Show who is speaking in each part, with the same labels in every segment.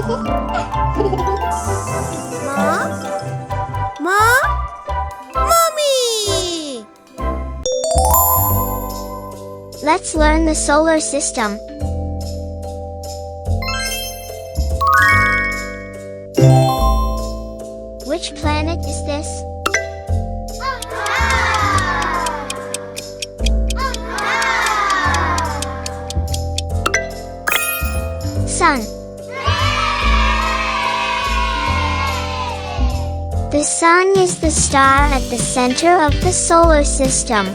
Speaker 1: Mommy!
Speaker 2: Let's learn the solar system. Which planet is this? Sun. The Sun is the star at the center of the solar system.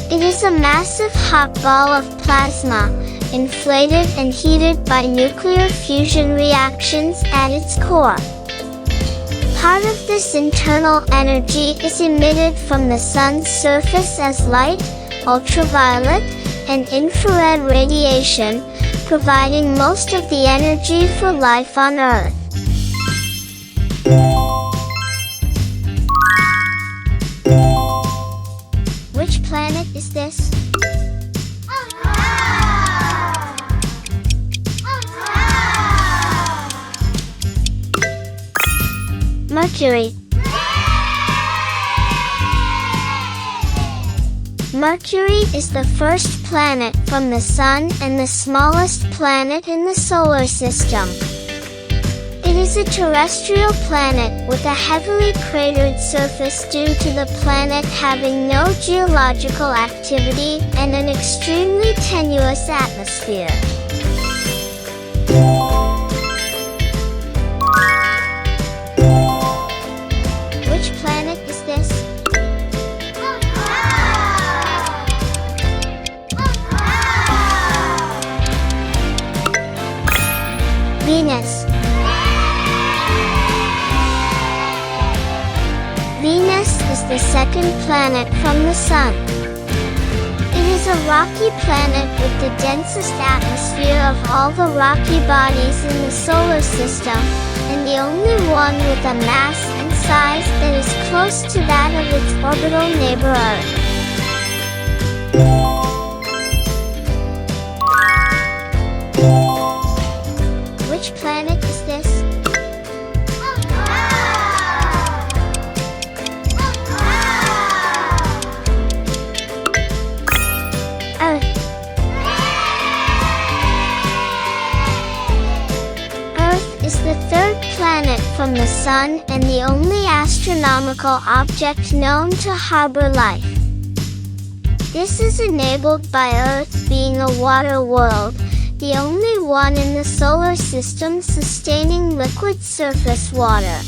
Speaker 2: It is a massive hot ball of plasma, inflated and heated by nuclear fusion reactions at its core. Part of this internal energy is emitted from the Sun's surface as light, ultraviolet, and infrared radiation, providing most of the energy for life on Earth. Which planet is this? Mercury. Mercury is the first planet from the Sun and the smallest planet in the solar system. It is a terrestrial planet with a heavily cratered surface due to the planet having no geological activity and an extremely tenuous atmosphere. Which planet is this? Venus. Venus is the second planet from the Sun. It is a rocky planet with the densest atmosphere of all the rocky bodies in the solar system, and the only one with a mass and size that is close to that of its orbital neighbor Earth. Which planet is this? Earth. Earth is the third planet from the Sun and the only astronomical object known to harbor life. This is enabled by Earth being a water world, the only one in the solar system sustaining liquid surface water.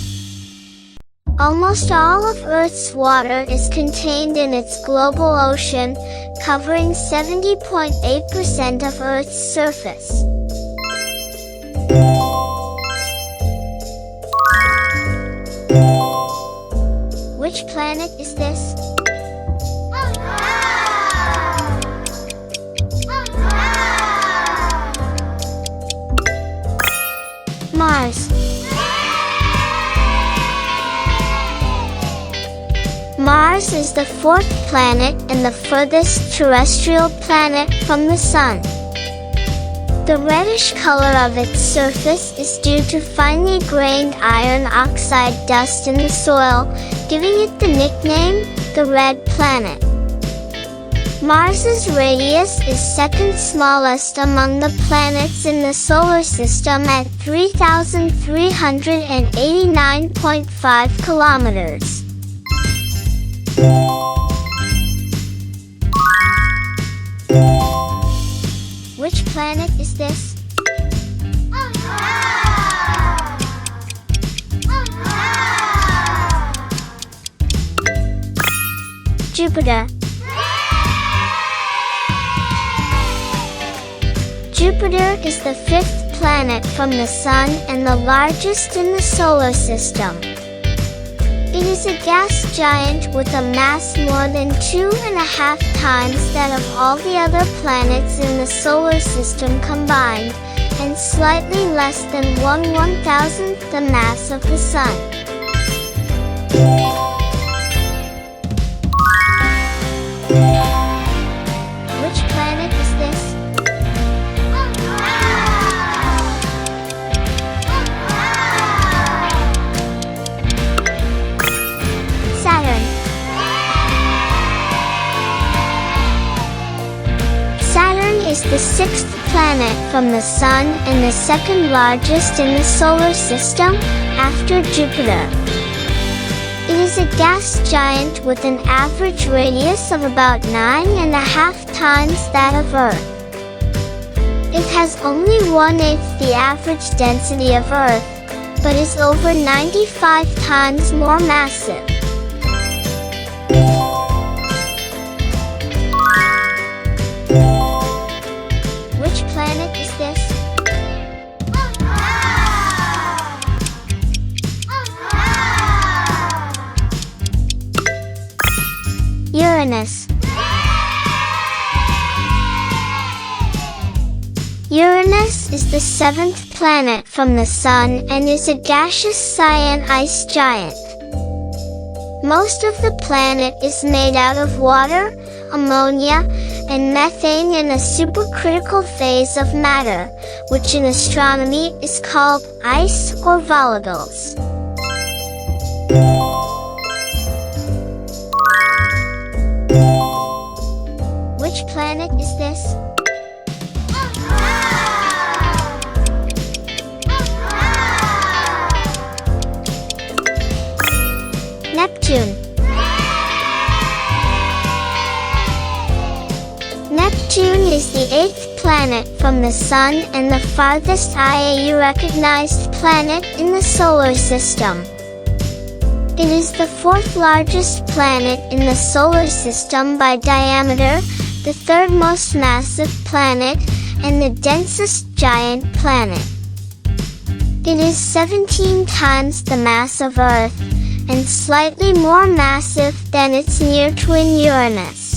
Speaker 2: Almost all of Earth's water is contained in its global ocean, covering 70.8% of Earth's surface. Which planet is this? Mars. Mars is the fourth planet and the furthest terrestrial planet from the Sun. The reddish color of its surface is due to finely grained iron oxide dust in the soil, giving it the nickname, the Red Planet. Mars's radius is second smallest among the planets in the solar system at 3,389.5 kilometers. Which planet is this? Jupiter. Jupiter is the fifth planet from the Sun and the largest in the solar system. It is a gas giant with a mass more than 2.5 times that of all the other planets in the solar system combined, and slightly less than 1/1000th the mass of the Sun. Which planet is this? the sixth planet from the Sun and the second largest in the Solar System, after Jupiter. It is a gas giant with an average radius of about 9.5 times that of Earth. It has only 1/8 the average density of Earth, but is over 95 times more massive. Which planet is this? Uranus. Uranus is the seventh planet from the Sun and is a gaseous cyan ice giant. Most of the planet is made out of water, ammonia, and methane in a supercritical phase of matter, which in astronomy is called ice or volatiles. Which planet is this? Neptune. Neptune is the eighth planet from the Sun and the farthest IAU-recognized planet in the Solar System. It is the fourth largest planet in the Solar System by diameter, the third most massive planet, and the densest giant planet. It is 17 times the mass of Earth, and slightly more massive than its near twin Uranus.